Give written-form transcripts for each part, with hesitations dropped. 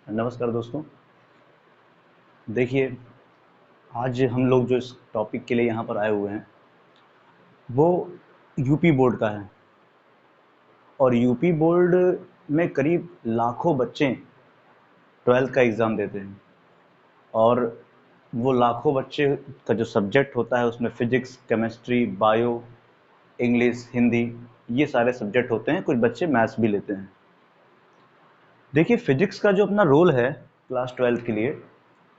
नमस्कार दोस्तों। देखिए, आज हम लोग जो इस टॉपिक के लिए यहाँ पर आए हुए हैं वो यूपी बोर्ड का है। और यूपी बोर्ड में करीब लाखों बच्चे 12th का एग्ज़ाम देते हैं। और वो लाखों बच्चे का जो सब्जेक्ट होता है उसमें physics, chemistry, bio, English, Hindi, ये सारे सब्जेक्ट होते हैं। कुछ बच्चे मैथ्स भी लेते हैं। देखिए, फिजिक्स का जो अपना रोल है क्लास 12th के लिए,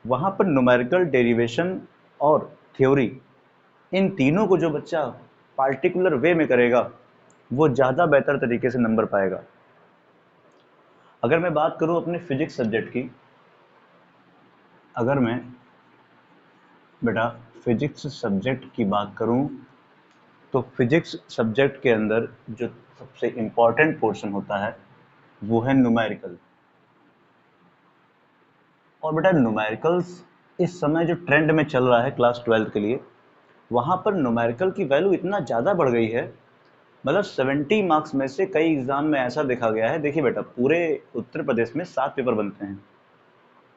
वहाँ पर न्यूमेरिकल डेरिवेशन और थ्योरी, इन तीनों को जो बच्चा पार्टिकुलर वे में करेगा वो ज़्यादा बेहतर तरीके से नंबर पाएगा। अगर मैं बात करूं अपने फिजिक्स सब्जेक्ट की, अगर मैं बेटा फिजिक्स सब्जेक्ट की बात करूं तो फिजिक्स सब्जेक्ट के अंदर जो सबसे इम्पॉर्टेंट पोर्शन होता है वो है न्यूमेरिकल। और बेटा न्यूमेरिकल्स इस समय जो ट्रेंड में चल रहा है क्लास 12th के लिए, वहाँ पर न्यूमेरिकल की वैल्यू इतना ज़्यादा बढ़ गई है। मतलब 70 मार्क्स में से कई एग्जाम में ऐसा देखा गया है। देखिए बेटा, पूरे उत्तर प्रदेश में 7 पेपर बनते हैं।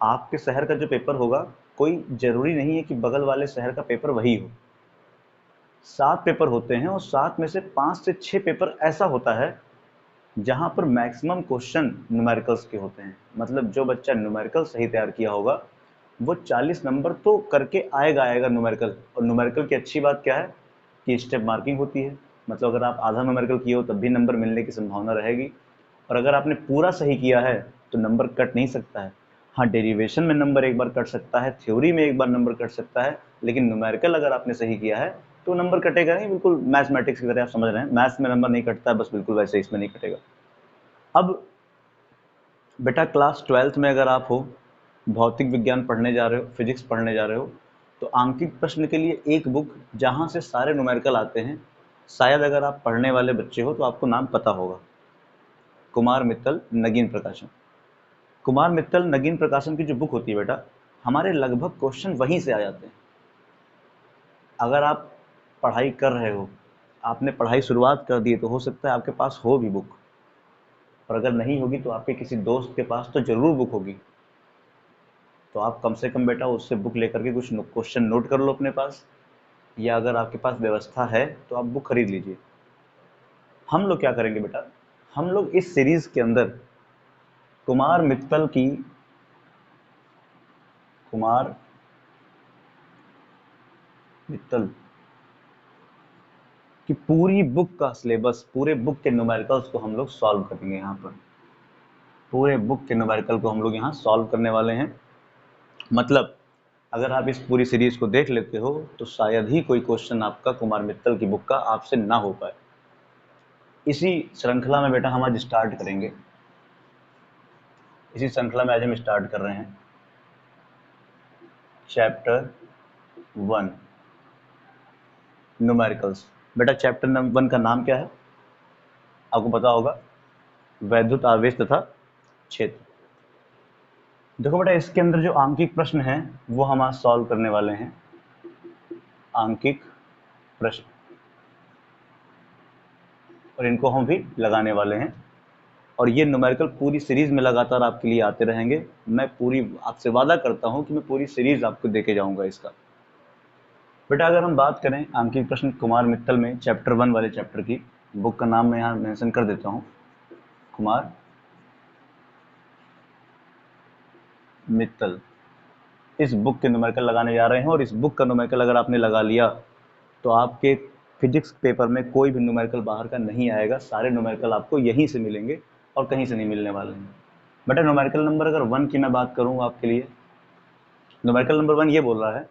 आपके शहर का जो पेपर होगा, कोई जरूरी नहीं है कि बगल वाले शहर का पेपर वही हो। 7 पेपर होते हैं और 7 में से 5 से 6 पेपर ऐसा होता है जहां पर मैक्सिमम क्वेश्चन न्यूमेरिकल्स के होते हैं। मतलब जो बच्चा न्यूमेरिकल सही तैयार किया होगा वो 40 नंबर तो करके आएगा न्यूमेरिकल। और न्यूमेरिकल की अच्छी बात क्या है कि स्टेप मार्किंग होती है। मतलब अगर आप आधा न्यूमेरिकल किए हो तब भी नंबर मिलने की संभावना रहेगी। और अगर आपने पूरा सही किया है तो नंबर कट नहीं सकता है। हाँ, डेरिवेशन में नंबर एक बार कट सकता है, थ्योरी में एक बार नंबर कट सकता है, लेकिन न्यूमेरिकल अगर आपने सही किया है तो नंबर कटेगा नहीं। बिल्कुल मैथमेटिक्स की तरह आप समझ रहे हैं, मैथ्स में नंबर नहीं कटता है, बस बिल्कुल वैसे इसमें नहीं कटेगा। अब बेटा क्लास 12th में अगर आप हो, भौतिक विज्ञान पढ़ने जा रहे हो, फिजिक्स पढ़ने जा रहे हो, तो आंकिक प्रश्न के लिए एक बुक जहाँ से सारे न्यूमेरिकल आते हैं, शायद अगर आप पढ़ने वाले बच्चे हो तो आपको नाम पता होगा, कुमार मित्तल नगीन प्रकाशन। कुमार मित्तल नगीन प्रकाशन की जो बुक होती है बेटा, हमारे लगभग क्वेश्चन वहीं से आ जाते हैं। अगर आप पढ़ाई कर रहे हो, आपने पढ़ाई शुरुआत कर दी है, तो हो सकता है आपके पास हो भी बुक। और अगर नहीं होगी तो आपके किसी दोस्त के पास तो जरूर बुक होगी। तो आप कम से कम बेटा उससे बुक लेकर के कुछ क्वेश्चन नोट कर लो अपने पास, या अगर आपके पास व्यवस्था है तो आप बुक खरीद लीजिए। हम लोग क्या करेंगे बेटा, हम लोग इस सीरीज के अंदर कुमार मित्तल की, कुमार मित्तल की पूरी बुक का सिलेबस, पूरे बुक के न्यूमेरिकल्स को हम लोग सॉल्व करेंगे। यहाँ पर पूरे बुक के न्यूमेरिकल को हम लोग यहाँ सॉल्व करने वाले हैं। मतलब अगर आप इस पूरी सीरीज को देख लेते हो तो शायद ही कोई क्वेश्चन आपका कुमार मित्तल की बुक का आपसे ना हो पाए। इसी श्रृंखला में बेटा हम आज स्टार्ट करेंगे। इसी श्रृंखला में आज हम स्टार्ट कर रहे हैं चैप्टर 1 न्यूमेरिकल्स। बेटा चैप्टर नंबर 1 का नाम क्या है आपको पता होगा, वैद्युत आवेश तथा क्षेत्र। देखो बेटा, इसके अंदर जो आंकिक प्रश्न हैं वो हम आज सॉल्व करने वाले हैं। आंकिक प्रश्न, और इनको हम भी लगाने वाले हैं। और ये न्यूमेरिकल पूरी सीरीज में लगातार आपके लिए आते रहेंगे। मैं पूरी आपसे वादा करता हूं कि मैं पूरी सीरीज आपको देके जाऊंगा इसका। बेटा अगर हम बात करें आंकिक प्रश्न कुमार मित्तल में चैप्टर 1 वाले चैप्टर की, बुक का नाम मैं यहाँ मेंशन कर देता हूँ, कुमार मित्तल। इस बुक के न्यूमेरिकल लगाने जा रहे हैं। और इस बुक का न्यूमेरिकल अगर आपने लगा लिया तो आपके फिजिक्स पेपर में कोई भी न्यूमेरिकल बाहर का नहीं आएगा। सारे न्यूमेरिकल आपको यहीं से मिलेंगे और कहीं से नहीं मिलने वाले हैं। बेटा न्यूमेरिकल नंबर अगर 1 की मैं बात करूँ आपके लिए, न्यूमेरिकल नंबर 1 ये बोल रहा है,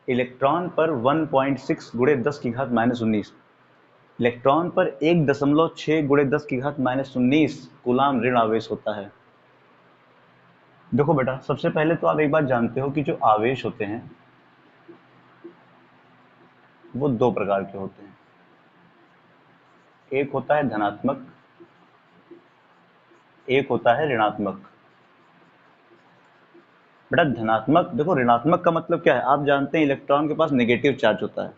इलेक्ट्रॉन पर 1.6 गुणे 10 की घात -19, इलेक्ट्रॉन पर 1.6 गुणे 10 की घात -19 कूलाम ऋण आवेश होता है। देखो बेटा, सबसे पहले तो आप एक बात जानते हो कि जो आवेश होते हैं वो दो प्रकार के होते हैं। एक होता है धनात्मक, एक होता है ऋणात्मक। बेटा धनात्मक, देखो ऋणात्मक का मतलब क्या है, आप जानते हैं इलेक्ट्रॉन के पास नेगेटिव चार्ज होता है।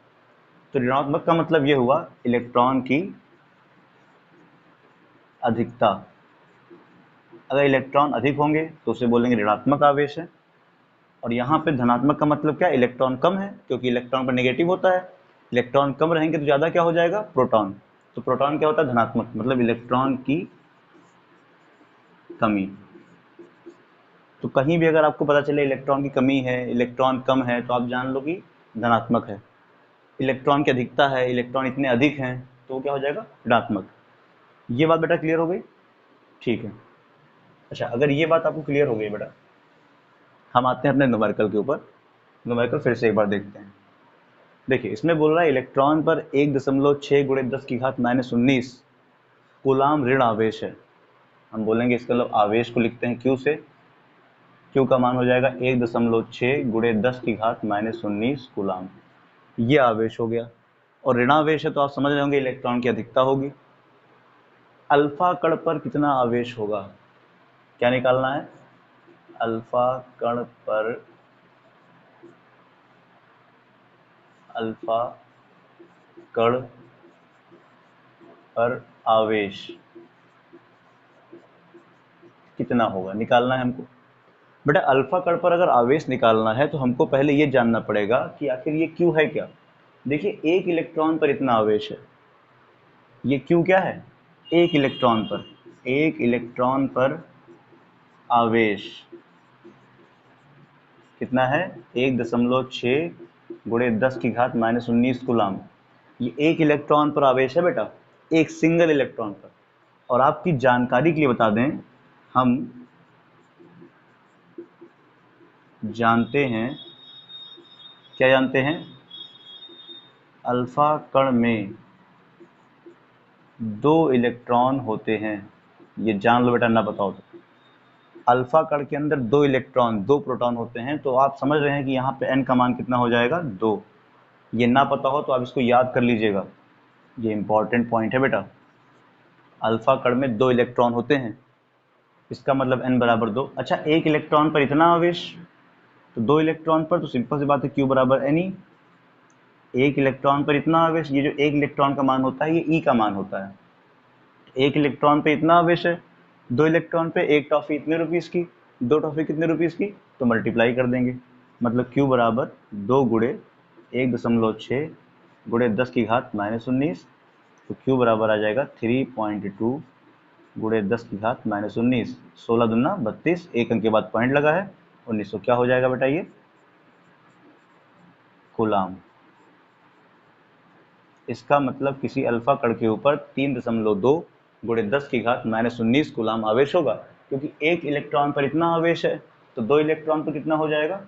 तो ऋणात्मक का मतलब ये हुआ इलेक्ट्रॉन की अधिकता अगर इलेक्ट्रॉन अधिक होंगे तो उसे बोलेंगे ऋणात्मक आवेश है। और यहाँ पे धनात्मक का मतलब क्या, इलेक्ट्रॉन कम है, क्योंकि इलेक्ट्रॉन पर नेगेटिव होता है। इलेक्ट्रॉन कम रहेंगे तो ज़्यादा क्या हो जाएगा, प्रोटॉन। तो प्रोटॉन क्या होता है, धनात्मक, मतलब इलेक्ट्रॉन की कमी। तो कहीं भी अगर आपको पता चले इलेक्ट्रॉन की कमी है, इलेक्ट्रॉन कम है, तो आप जान लो कि धनात्मक है। इलेक्ट्रॉन की अधिकता है, इलेक्ट्रॉन इतने अधिक हैं, तो वो क्या हो जाएगा, ऋणात्मक। ये बात बेटा क्लियर हो गई? ठीक है। अच्छा, अगर ये बात आपको क्लियर हो गई बेटा, हम आते हैं अपने न्यूमेरिकल के ऊपर। न्यूमेरिकल फिर से एक बार देखते हैं। देखिए, इसमें बोल रहा है इलेक्ट्रॉन पर 1.6 गुणे 10 की घात -19 कूलाम ऋण आवेश है। हम बोलेंगे इसका मतलब आवेश को लिखते हैं Q से। Q का मान हो जाएगा 1.6 गुणे 10 की घात -19 कूलाम। ये आवेश हो गया। और ऋणावेश है तो आप समझ रहे होंगे इलेक्ट्रॉन की अधिकता होगी। अल्फा कण पर कितना आवेश होगा, क्या निकालना है, अल्फा कण पर, अल्फा कण पर आवेश कितना होगा, निकालना है हमको। बेटा अल्फा कण पर अगर आवेश निकालना है तो हमको पहले ये जानना पड़ेगा कि आखिर ये क्यू है क्या। देखिए, एक इलेक्ट्रॉन पर इतना आवेश है, ये क्यू क्या है, एक इलेक्ट्रॉन पर, एक इलेक्ट्रॉन पर आवेश कितना है, 1.6 गुणे 10 की घात -19 कूलाम। ये एक इलेक्ट्रॉन पर आवेश है बेटा, एक सिंगल इलेक्ट्रॉन पर। और आपकी जानकारी के लिए बता दें, हम जानते हैं, क्या जानते हैं, अल्फा कण में 2 इलेक्ट्रॉन होते हैं। ये जान लो बेटा, ना बताओ तो। अल्फा कण के अंदर 2 इलेक्ट्रॉन, 2 प्रोटॉन होते हैं। तो आप समझ रहे हैं कि यहाँ पे n का मान कितना हो जाएगा, 2। ये ना पता हो तो आप इसको याद कर लीजिएगा, ये इंपॉर्टेंट पॉइंट है बेटा। अल्फा कण में 2 इलेक्ट्रॉन होते हैं, इसका मतलब n बराबर 2। अच्छा, एक इलेक्ट्रॉन पर इतना आवेश, तो 2 इलेक्ट्रॉन पर तो सिंपल सी बात है, Q बराबर Ne। एक इलेक्ट्रॉन पर इतना आवेश, ये जो एक इलेक्ट्रॉन का मान होता है ये E का मान होता है। एक इलेक्ट्रॉन पे इतना आवेश है, 2 इलेक्ट्रॉन पे एक टॉफी इतने रुपीस की, 2 टॉफी कितने रुपीस की, तो मल्टीप्लाई कर देंगे। मतलब Q बराबर 2 गुणे 1.6 गुणे 10 की घात -19। तो Q बराबर आ जाएगा 3.2 गुणे 10 की घात -19। 16 दूना 32, एक अंक के बाद पॉइंट लगा है, 1900 क्या हो जाएगा बेटा, ये कूलाम। इसका मतलब किसी अल्फा कण के ऊपर 3.2 गुणे 10 की घात -19 कूलाम आवेश होगा। क्योंकि एक इलेक्ट्रॉन पर इतना आवेश है, तो 2 इलेक्ट्रॉन पर कितना हो जाएगा,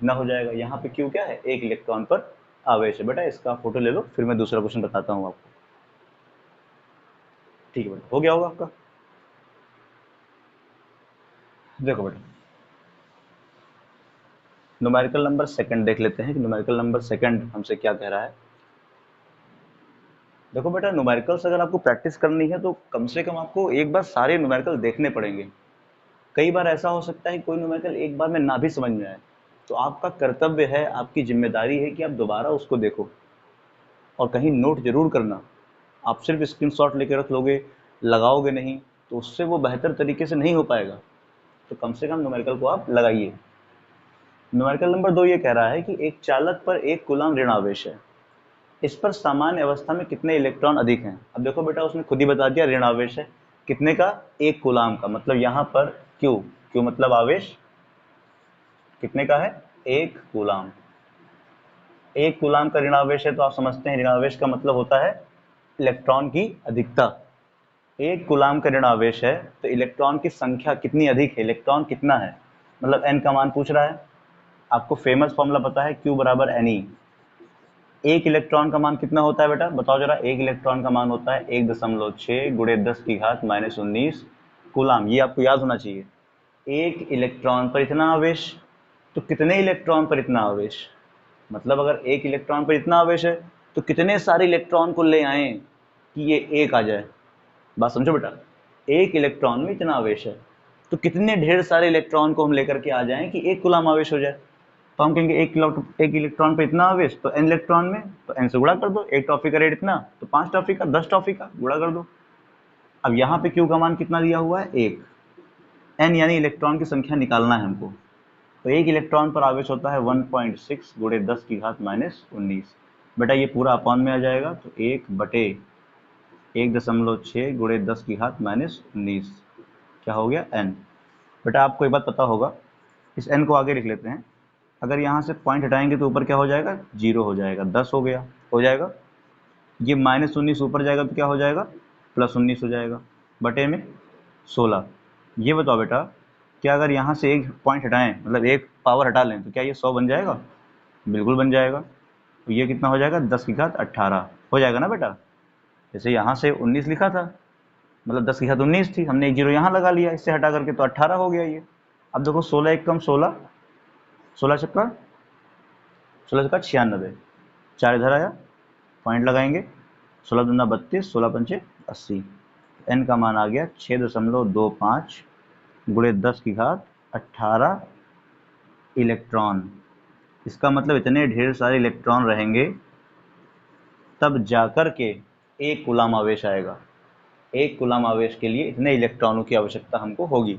ना हो जाएगा। यहाँ पे क्यू क्या है, एक इलेक्ट्रॉन पर आवेश है। बेटा इसका फोटो ले लो, फिर मैं दूसरा क्वेश्चन बताता हूँ आपको। ठीक है बेटा, हो गया होगा आपका। देखो बेटा, न्यूमेरिकल नंबर सेकंड देख लेते हैं कि न्यूमेरिकल नंबर सेकंड हमसे क्या कह रहा है। देखो बेटा, न्यूमेरिकल्स अगर आपको प्रैक्टिस करनी है तो कम से कम आपको एक बार सारे न्यूमेरिकल देखने पड़ेंगे। कई बार ऐसा हो सकता है कि कोई न्यूमेरिकल एक बार में ना भी समझ में आए, तो आपका कर्तव्य है, आपकी जिम्मेदारी है कि आप दोबारा उसको देखो और कहीं नोट जरूर करना। आप सिर्फ स्क्रीनशॉट लेकर रख लोगे, लगाओगे नहीं, तो उससे वो बेहतर तरीके से नहीं हो पाएगा। तो कम से कम न्यूमेरिकल को आप लगाइए। न्यूमेरिकल नंबर 2 ये कह रहा है कि एक चालक पर 1 कूलम ऋण आवेश है, इस पर सामान्य अवस्था में कितने इलेक्ट्रॉन अधिक हैं। अब देखो बेटा, उसने खुद ही बता दिया ऋण आवेश है, कितने का, 1 कूलम का। मतलब यहाँ पर क्यू, क्यू मतलब आवेश, कितने का है, 1 कूलम। 1 कूलम का ऋणावेश है तो आप समझते हैं ऋणावेश का मतलब होता है इलेक्ट्रॉन की अधिकता। 1 कूलम का ऋणावेश है तो इलेक्ट्रॉन की संख्या कितनी अधिक है, इलेक्ट्रॉन कितना है, मतलब n का मान पूछ रहा है। आपको फेमस फॉर्मूला पता है, Q बराबर Ne। एक इलेक्ट्रॉन का मान कितना होता है बेटा, बताओ जरा। एक इलेक्ट्रॉन का मान होता है 1.6 गुणे 10 की घात -19 कूलम। ये आपको याद होना चाहिए। एक इलेक्ट्रॉन पर इतना आवेश, तो कितने इलेक्ट्रॉन पर इतना आवेश, मतलब अगर एक इलेक्ट्रॉन पर इतना आवेश है तो कितने सारे इलेक्ट्रॉन को ले आए कि ये एक आ जाए। बात समझो बेटा, एक इलेक्ट्रॉन में इतना आवेश है तो कितने ढेर सारे इलेक्ट्रॉन को हम लेकर के आ जाएं कि 1 कूलम आवेश हो जाए। तो हम कहेंगे एक इलेक्ट्रॉन पे इतना आवेश, तो n इलेक्ट्रॉन में, तो n से गुणा कर दो। एक टॉफी का रेट इतना, तो 5 टॉफी का, 10 टॉफी का, गुणा कर दो। अब यहाँ पे क्यू का मान कितना दिया हुआ है, 1। n यानी इलेक्ट्रॉन की संख्या निकालना है हमको। तो एक इलेक्ट्रॉन पर आवेश होता है 1.6 गुणे 10 की घात -19। बेटा ये पूरा अपॉन में आ जाएगा, तो 1/1.6 गुणे 10 की घात -19 क्या हो गया n। बेटा आपको एक बात पता होगा, इस n को आगे लिख लेते हैं। अगर यहाँ से पॉइंट हटाएंगे तो ऊपर क्या हो जाएगा, 0 हो जाएगा, 10 हो गया, हो जाएगा। ये -19 ऊपर जाएगा तो क्या हो जाएगा, +19 हो जाएगा, बटे में 16। ये बताओ बेटा, क्या अगर यहाँ से एक पॉइंट हटाएं, मतलब एक पावर हटा लें, तो क्या ये 100 बन जाएगा? बिल्कुल बन जाएगा। तो ये कितना हो जाएगा, 10 की घात 18 हो जाएगा ना बेटा। जैसे यहाँ से 19 लिखा था, मतलब 10 की घात 19 थी, हमने एक जीरो यहाँ लगा लिया, इससे हटा करके तो 18 हो गया ये। अब देखो 16 एक कम 16, 16 छक्का 96, 4 इधर आया, पॉइंट लगाएंगे, 16 दूना 32, 16 पंचे 80। एन का मान आ गया 6.25 गुणे 10 की घात 18 इलेक्ट्रॉन। इसका मतलब इतने ढेर सारे इलेक्ट्रॉन रहेंगे तब जाकर के एक कूलाम आवेश आएगा। एक कूलाम आवेश के लिए इतने इलेक्ट्रॉनों की आवश्यकता हमको होगी।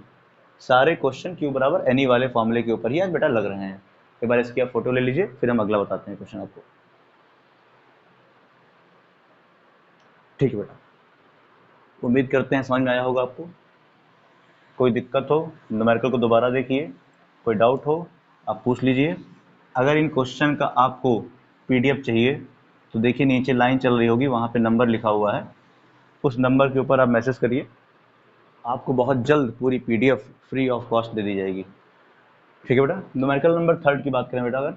सारे क्वेश्चन Q बराबर एन वाले फॉर्मूले के ऊपर ही आज बेटा लग रहे हैं। एक बार इसकी आप फोटो ले लीजिए, फिर हम अगला बताते हैं क्वेश्चन आपको। ठीक है बेटा, उम्मीद करते हैं समझ में आया होगा आपको। कोई दिक्कत हो न्यूमेरिकल को दोबारा देखिए, कोई डाउट हो आप पूछ लीजिए। अगर इन क्वेश्चन का आपको पीडीएफ चाहिए तो देखिए नीचे लाइन चल रही होगी, वहाँ पे नंबर लिखा हुआ है, उस नंबर के ऊपर आप मैसेज करिए, आपको बहुत जल्द पूरी पीडीएफ फ्री ऑफ कॉस्ट दे दी जाएगी। ठीक है बेटा। न्यूमेरिकल नंबर 3 की बात करें बेटा अगर,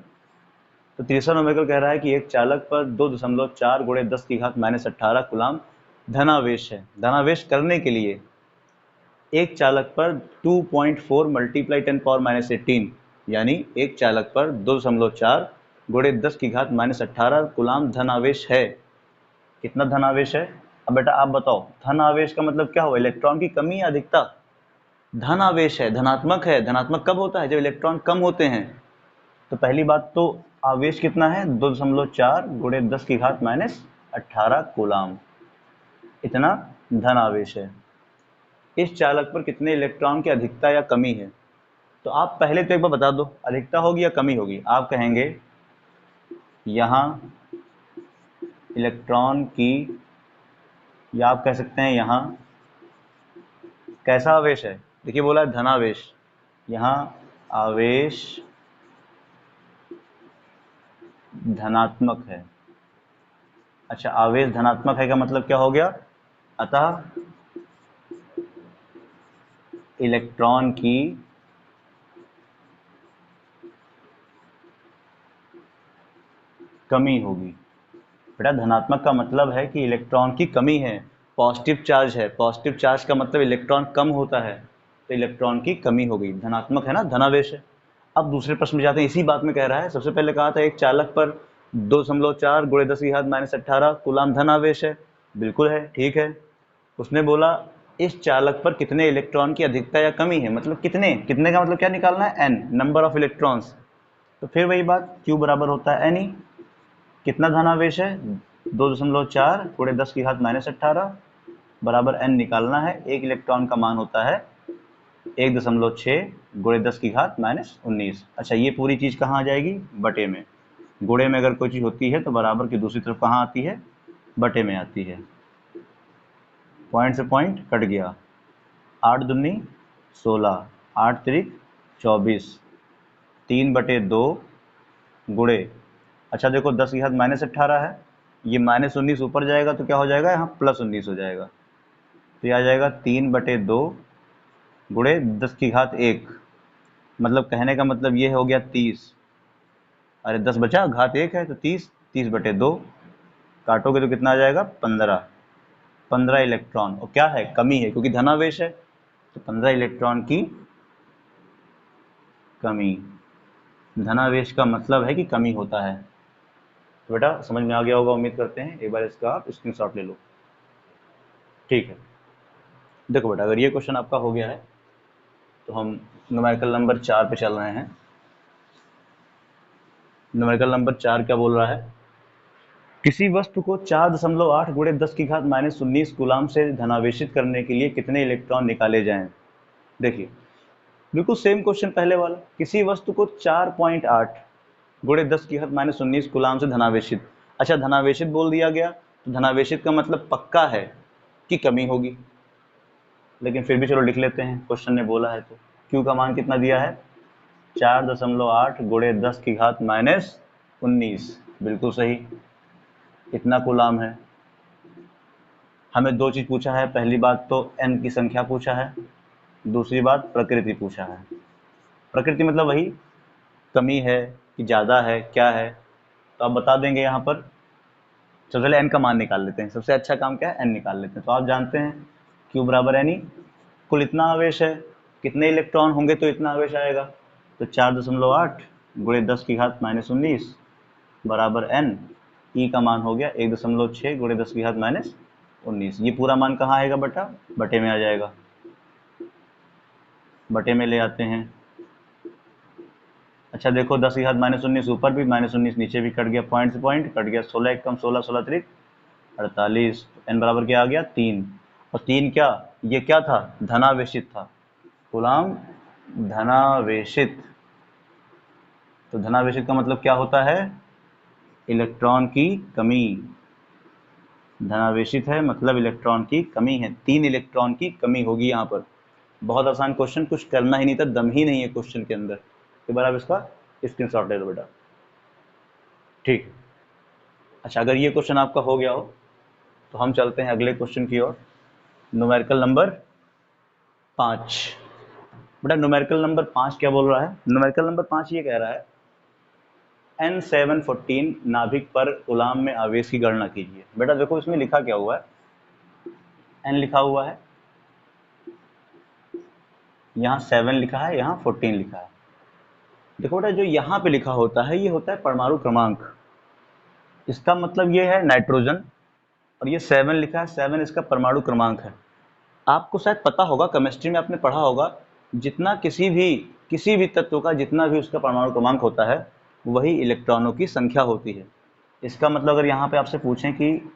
तो तीसरा न्यूमेरिकल कह रहा है कि एक चालक पर 2.4 गुणे 10 की घात -18 कूलाम धनावेश है। धनावेश करने के लिए एक चालक पर 2.4 मल्टीप्लाई 10⁻18 यानी एक चालक पर 2.4 गुणे 10 की घात -18 कूलाम धनावेश है। कितना धनावेश है? अब बेटा आप बताओ, धन आवेश का मतलब क्या हुआ, इलेक्ट्रॉन की कमी या अधिकता? धन आवेश है, धनात्मक है। धनात्मक कब होता है, जब इलेक्ट्रॉन कम होते हैं। तो पहली बात तो आवेश कितना है, 2.4 गुणे 10 की घात -18 कूलाम, इतना धन आवेश है। इस चालक पर कितने इलेक्ट्रॉन की अधिकता या कमी है? तो आप पहले तो एक बार बता दो, अधिकता होगी या कमी होगी? आप कहेंगे यहाँ इलेक्ट्रॉन की, या आप कह सकते हैं यहाँ कैसा आवेश है। देखिए बोला है धनावेश, यहाँ आवेश धनात्मक है। अच्छा, आवेश धनात्मक है का मतलब क्या हो गया, अतः इलेक्ट्रॉन की कमी होगी। बेटा धनात्मक का मतलब है कि इलेक्ट्रॉन की कमी है, पॉजिटिव चार्ज है, पॉजिटिव चार्ज का मतलब इलेक्ट्रॉन कम होता है, तो इलेक्ट्रॉन की कमी हो गई। धनात्मक है ना, धनावेश है। अब दूसरे प्रश्न में जाते हैं, इसी बात में कह रहा है। सबसे पहले कहा था एक चालक पर 2.4 गुणे 10 की घात -18 कूलाम धनावेश है, बिल्कुल है, ठीक है। उसने बोला इस चालक पर कितने इलेक्ट्रॉन की अधिकता या कमी है, मतलब कितने, कितने का मतलब क्या निकालना है, एन, नंबर ऑफ इलेक्ट्रॉन्स। तो फिर वही बात, Q बराबर होता है एन ई। कितना धनावेश है, 2.4 गुणे 10 की घात -18 बराबर एन निकालना है। एक इलेक्ट्रॉन का मान होता है 1.6 गुणे 10 की घात -19। अच्छा, ये पूरी चीज कहाँ आ जाएगी, बटे में। गुणे में अगर कोई चीज होती है तो बराबर की दूसरी तरफ कहाँ आती है, बटे में आती है। पॉइंट से पॉइंट कट गया, 8 दूनी 16, 8 त्रिक 24, 3/2 गुणे, अच्छा देखो 10 की घात -18 है, ये -19 ऊपर जाएगा तो क्या हो जाएगा, यहाँ +19 हो जाएगा। तो ये आ जाएगा 3/2 गुणे 10 की घात 1, मतलब कहने का मतलब ये हो गया 30। अरे 10 बचा, घात 1 है तो 30, 30/2 काटोगे तो कितना आ जाएगा, 15। 15 इलेक्ट्रॉन, और क्या है, कमी है, क्योंकि धनावेश है, तो 15 इलेक्ट्रॉन की कमी। धनावेश का मतलब है कि कमी होता है। तो बेटा समझ में आ गया होगा, उम्मीद करते हैं। एक बार इसका आप स्क्रीनशॉट ले लो, ठीक है। देखो बेटा, अगर ये क्वेश्चन आपका हो गया है तो हम न्यूमेरिकल नंबर 4 पे चल रहे हैं। न्यूमेरिकल नंबर 4 क्या बोल रहा है, किसी वस्तु को 4.8 गुणे 10 की घात -19 कूलाम से धनावेशित करने के लिए कितने इलेक्ट्रॉन निकाले जाएं। देखिए बिल्कुल सेम क्वेश्चन पहले वाला, किसी वस्तु को 4.8 गुणे 10 की घात माइनस 19 कूलाम से धनावेशित। अच्छा, धनावेशित बोल दिया गया तो धनावेशित का मतलब पक्का है कि कमी होगी, लेकिन फिर भी चलो लिख लेते हैं, क्वेश्चन ने बोला है तो। क्यू का मान कितना दिया है? 4.8 गुणे 10 की घात माइनस 19, बिल्कुल सही, इतना कूलाम है। हमें दो चीज पूछा है, पहली बात तो n की संख्या पूछा है, दूसरी बात प्रकृति पूछा है। प्रकृति मतलब वही कमी है कि ज़्यादा है, क्या है, तो आप बता देंगे यहाँ पर। सबसे पहले n का मान निकाल लेते हैं, सबसे अच्छा काम क्या है, n निकाल लेते हैं। तो आप जानते हैं Q बराबर एन ई, कुल इतना आवेश है, कितने इलेक्ट्रॉन होंगे तो इतना आवेश आएगा, तो 4.8 गुणे 10 की घात माइनस 19 बराबर n, ई का मान हो गया 1.6 गुणे 10 की घात माइनस 19। ये पूरा मान कहाँ आएगा बेटा? बटे में आ जाएगा, बटे में ले आते हैं। अच्छा देखो, 10 की घात माइनस 19 ऊपर भी, माइनस 19 नीचे भी, कट गया, पॉइंट से पॉइंट कट गया, 16 एक कम 16, 16 त्रिक 48, एन बराबर क्या आ गया? 3। और 3 क्या, ये क्या था? धनावेशित था, कूलाम धनावेशित। तो धनावेशित का मतलब क्या होता है? इलेक्ट्रॉन की कमी। धनावेशित है मतलब इलेक्ट्रॉन की कमी है, 3 इलेक्ट्रॉन की कमी होगी यहाँ पर। बहुत आसान क्वेश्चन, कुछ करना ही नहीं था, दम ही नहीं है क्वेश्चन के अंदर। एक बार आप इसका स्क्रीनशॉट ले लो बेटा, ठीक। अच्छा, अगर ये क्वेश्चन आपका हो गया हो तो हम चलते हैं अगले क्वेश्चन की ओर। Numerical number 5। बेटा न्यूमेरिकल नंबर 5 क्या बोल रहा है? न्यूमेरिकल नंबर 5 ये कह रहा है N714 नाभिक पर कूलाम में आवेश की गणना कीजिए। बेटा देखो इसमें लिखा क्या हुआ है, N लिखा हुआ है, यहाँ 7 लिखा है, यहाँ 14 लिखा है। देखो बेटा, जो यहाँ पे लिखा होता है ये होता है परमाणु क्रमांक, इसका मतलब ये है नाइट्रोजन, और ये 7 लिखा है, 7 इसका परमाणु क्रमांक है। आपको शायद पता होगा, केमिस्ट्री में आपने पढ़ा होगा, जितना किसी भी तत्व का जितना भी उसका परमाणु क्रमांक होता है वही इलेक्ट्रॉनों की संख्या होती है। इसका मतलब अगर यहाँ पे आपसे पूछें कि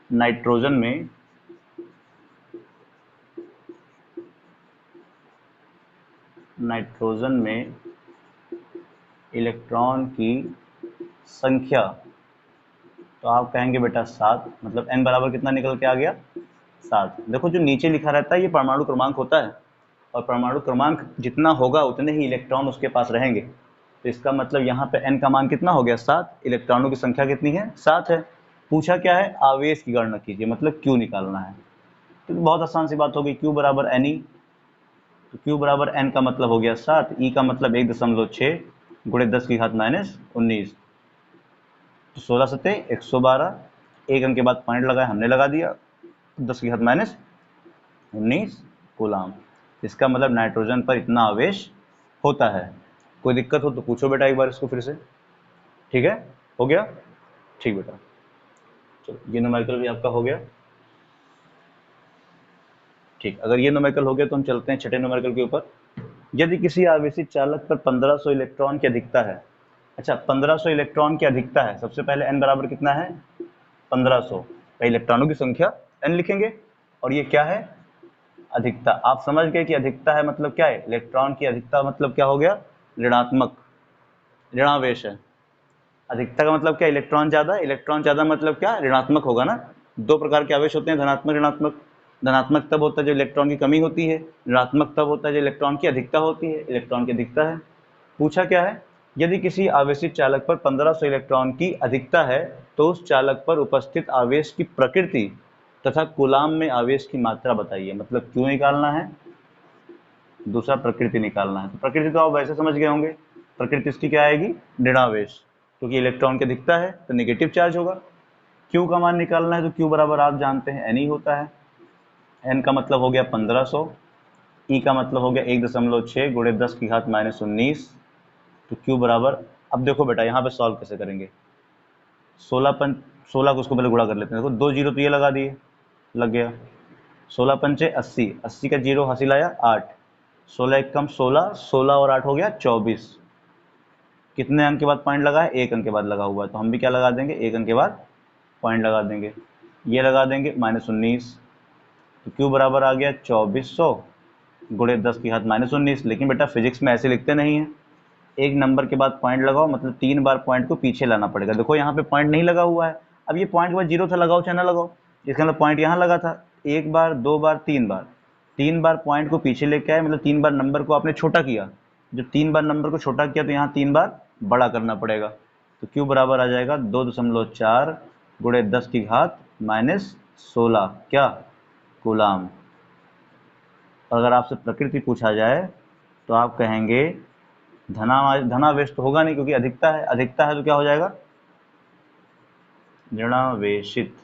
नाइट्रोजन में इलेक्ट्रॉन की संख्या, तो आप कहेंगे बेटा 7, मतलब n बराबर कितना निकल के आ गया? 7। देखो जो नीचे लिखा रहता है ये परमाणु क्रमांक होता है, और परमाणु क्रमांक जितना होगा उतने ही इलेक्ट्रॉन उसके पास रहेंगे। तो इसका मतलब यहाँ पे n का मान कितना हो गया? 7। इलेक्ट्रॉनों की संख्या कितनी है? 7 है। पूछा क्या है? आवेश की गणना कीजिए, मतलब Q निकालना है। तो बहुत आसान सी बात हो गई, Q बराबर एन ई। तो Q बराबर n का मतलब हो गया 7, E का मतलब 1.6 गुणे 10 की घात माइनस 19, तो 16 सत्ते 112, एक अंक के बाद पॉइंट लगाया, हमने लगा दिया, 10 की घात माइनस 19 कूलाम। इसका मतलब नाइट्रोजन पर इतना आवेश होता है। कोई दिक्कत हो तो पूछो बेटा एक बार इसको फिर से, ठीक है? हो गया? ठीक बेटा, चलो ये न्यूमेरिकल भी आपका हो गया, ठीक। अगर ये न्यूमेरिकल हो गया तो हम चलते हैं छठे न्यूमेरिकल के ऊपर। यदि किसी आवेशित चालक पर 1500 इलेक्ट्रॉन की अधिकता है। अच्छा, 1500 इलेक्ट्रॉन की अधिकता है, सबसे पहले n बराबर कितना है? 1500, इलेक्ट्रॉनों की संख्या n लिखेंगे, और ये क्या है? अधिकता। आप समझ गए कि अधिकता है मतलब क्या है? इलेक्ट्रॉन की अधिकता मतलब क्या हो गया? ऋणात्मक, ऋणावेश है। अधिकता का मतलब क्या? इलेक्ट्रॉन ज्यादा, इलेक्ट्रॉन ज्यादा मतलब क्या? ऋणात्मक होगा ना। दो प्रकार के आवेश होते हैं, धनात्मक ऋणात्मक। धनात्मक तब होता है जब इलेक्ट्रॉन की कमी होती है, ऋणात्मक तब होता है जब इलेक्ट्रॉन की अधिकता होती है। इलेक्ट्रॉन की अधिकता है। पूछा क्या है? यदि किसी आवेशित चालक पर 1500 इलेक्ट्रॉन की अधिकता है तो उस चालक पर उपस्थित आवेश की प्रकृति तथा कूलाम में आवेश की मात्रा बताइए। मतलब क्यों निकालना है, दूसरा प्रकृति निकालना है। तो प्रकृति तो आप वैसे समझ गए होंगे, प्रकृति इसकी क्या आएगी? ऋणावेश, क्योंकि इलेक्ट्रॉन की अधिकता है तो नेगेटिव चार्ज होगा। क्यू का मान निकालना है तो क्यू बराबर आप जानते हैं एन ही होता है। एन का मतलब हो गया 1500, ई का मतलब हो गया 1.6 गुणे 10 की घात माइनस 19, तो क्यू बराबर, अब देखो बेटा यहाँ पे सॉल्व कैसे करेंगे। 16 को उसको पहले गुणा कर लेते हैं। देखो 2 जीरो तो ये लगा दिए, लग गया, 16 पंचे 80, 80 का जीरो हासिल आया 8, 16 एक कम 16, 16 और 8 हो गया 24। कितने अंक के बाद पॉइंट लगा है? एक अंक के बाद लगा हुआ है, तो हम भी क्या लगा देंगे? एक अंक के बाद पॉइंट लगा देंगे। ये लगा देंगे माइनस 19, तो क्यू बराबर आ गया 2400 गुणे 10 की घात -19। लेकिन बेटा फिजिक्स में ऐसे लिखते नहीं है, एक नंबर के बाद पॉइंट लगाओ, मतलब 3 बार पॉइंट को पीछे लाना पड़ेगा। देखो यहाँ पे पॉइंट नहीं लगा हुआ है, अब ये पॉइंट के बाद 0 था, लगाओ चाहे ना लगाओ, इसका मतलब पॉइंट यहाँ लगा था। एक बार, दो बार, 3 बार, 3 बार पॉइंट को पीछे लेके आए, मतलब 3 बार नंबर को आपने छोटा किया। जब 3 बार नंबर को छोटा किया तो यहाँ 3 बार बड़ा करना पड़ेगा। तो क्यू बराबर आ जाएगा 2.4 गुणे 10 की घात -16 क्या कूलाम। अगर आपसे प्रकृति पूछा जाए तो आप कहेंगे धनावेश तो होगा नहीं, क्योंकि अधिकता है, अधिकता है तो क्या हो जाएगा, ऋणावेशित।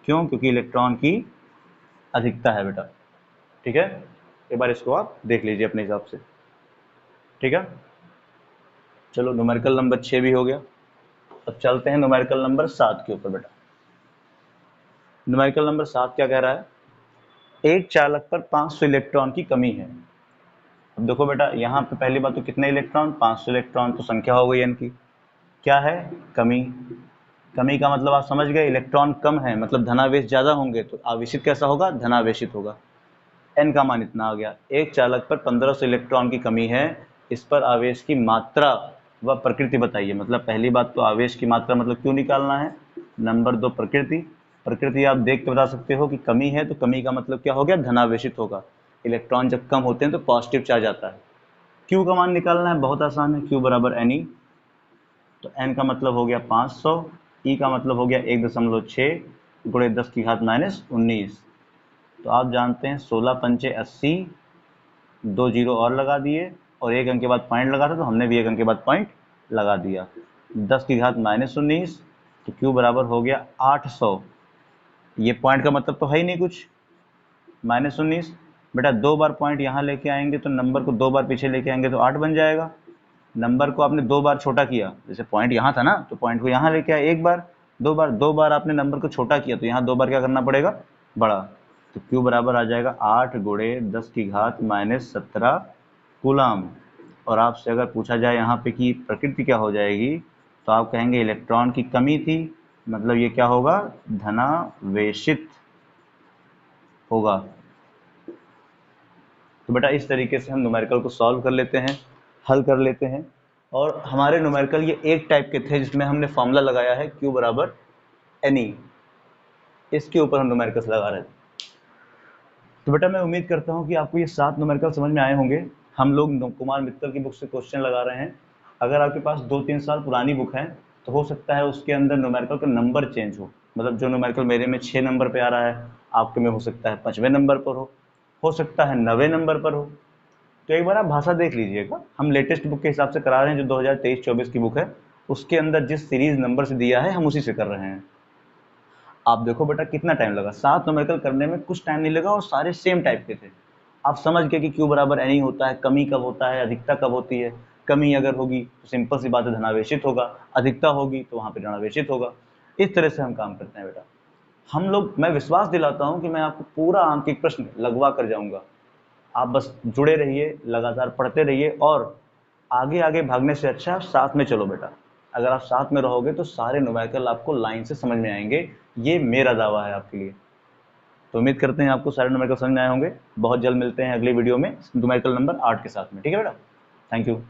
क्यों? क्योंकि इलेक्ट्रॉन की अधिकता है बेटा। ठीक है, एक बार इसको आप देख लीजिए अपने हिसाब से। ठीक है, चलो न्यूमेरिकल नंबर 6 भी हो गया। अब चलते हैं न्यूमेरिकल नंबर 7 के ऊपर बेटा। न्यूमेरिकल नंबर 7 क्या कह रहा है, एक चालक पर 500 इलेक्ट्रॉन की कमी है। अब देखो बेटा, यहाँ पे पहली बात तो कितने इलेक्ट्रॉन, 500 इलेक्ट्रॉन, तो संख्या हो गई इनकी, क्या है, कमी। कमी का मतलब आप समझ गए, इलेक्ट्रॉन कम है मतलब धनावेश ज्यादा होंगे, तो आवेशित कैसा होगा, धनावेशित होगा। एन का मान इतना आ गया। एक चालक पर 1500 इलेक्ट्रॉन की कमी है, इस पर आवेश की मात्रा व प्रकृति बताइए। मतलब पहली बात तो आवेश की मात्रा मतलब क्यों निकालना है, नंबर 2 प्रकृति। प्रकृति आप देख के बता सकते हो कि कमी है, तो कमी का मतलब क्या हो गया, धनावेशित होगा। इलेक्ट्रॉन जब कम होते हैं तो पॉजिटिव चार्ज आता है। क्यू का मान निकालना है, बहुत आसान है, क्यू बराबर एन ई। तो एन का मतलब हो गया 500, ई का मतलब हो गया 1.6 गुणे 10 की घात -19। तो आप जानते हैं 16 पंचे 80, 2 जीरो और लगा दिए, और एक अंक के बाद पॉइंट लगा था, तो हमने भी एक अंक के बाद पॉइंट लगा दिया। 10 की घात -19, तो क्यू बराबर हो गया 800। ये पॉइंट का मतलब तो है ही नहीं कुछ, -19। बेटा 2 बार पॉइंट यहाँ लेके आएंगे तो नंबर को 2 बार पीछे लेके आएंगे तो 8 बन जाएगा। नंबर को आपने 2 बार छोटा किया, जैसे पॉइंट यहाँ था ना, तो पॉइंट को यहाँ लेके आए एक बार, 2 बार आपने नंबर को छोटा किया, तो यहाँ 2 बार क्या करना पड़ेगा, बड़ा। तो क्यू बराबर आ जाएगा 8 गुणे 10 की घात -17 कूलाम। और आपसे अगर पूछा जाए यहाँ पे कि प्रकृति क्या हो जाएगी, तो आप कहेंगे इलेक्ट्रॉन की कमी थी, मतलब ये क्या होगा, धनावेशित होगा। तो बेटा इस तरीके से हम न्यूमेरिकल को सॉल्व कर लेते हैं, हल कर लेते हैं। और हमारे न्यूमेरिकल ये एक टाइप के थे जिसमें हमने फॉर्मूला लगाया है Q बराबर NE, इसके ऊपर हम न्यूमेरिकल्स लगा रहे थे। तो बेटा मैं उम्मीद करता हूँ कि आपको ये 7 न्यूमेरिकल समझ में आए होंगे। हम लोग कुमार मित्तल की बुक से क्वेश्चन लगा रहे हैं। अगर आपके पास 2-3 साल पुरानी बुक है तो हो सकता है उसके अंदर न्यूमेरिकल का नंबर चेंज मतलब जो न्यूमेरिकल मेरे में 6 नंबर पे आ रहा है, आपके में हो सकता है 5वें नंबर पर हो सकता है 9वें नंबर पर हो। तो एक बार आप भाषा देख लीजिएगा, हम लेटेस्ट बुक के हिसाब से करा रहे हैं, जो 2023-24 की बुक है, उसके अंदर जिस सीरीज नंबर से दिया है हम उसी से कर रहे हैं। आप देखो बेटा कितना टाइम लगा, 7 न्यूमेरिकल करने में कुछ टाइम नहीं लगा, और सारे सेम टाइप के थे। आप समझ गए कि क्यू बराबर एन ही होता है, कमी कब होता है, अधिकता कब होती है। कमी अगर होगी तो सिंपल सी बात है धनावेशित होगा, अधिकता होगी तो वहाँ पे ऋणावेशित होगा। इस तरह से हम काम करते हैं बेटा। हम लोग, मैं विश्वास दिलाता हूँ कि मैं आपको पूरा आंतरिक प्रश्न लगवा कर जाऊँगा। आप बस जुड़े रहिए, लगातार पढ़ते रहिए, और आगे आगे भागने से अच्छा आप साथ में चलो बेटा। अगर आप साथ में रहोगे तो सारे न्यूमेरिकल आपको लाइन से समझ में आएंगे, ये मेरा दावा है आपके लिए। तो उम्मीद करते हैं आपको सारे न्यूमेरिकल समझ में आए होंगे। बहुत जल्द मिलते हैं अगली वीडियो में न्यूमेरिकल नंबर 8 के साथ में। ठीक है बेटा, थैंक यू।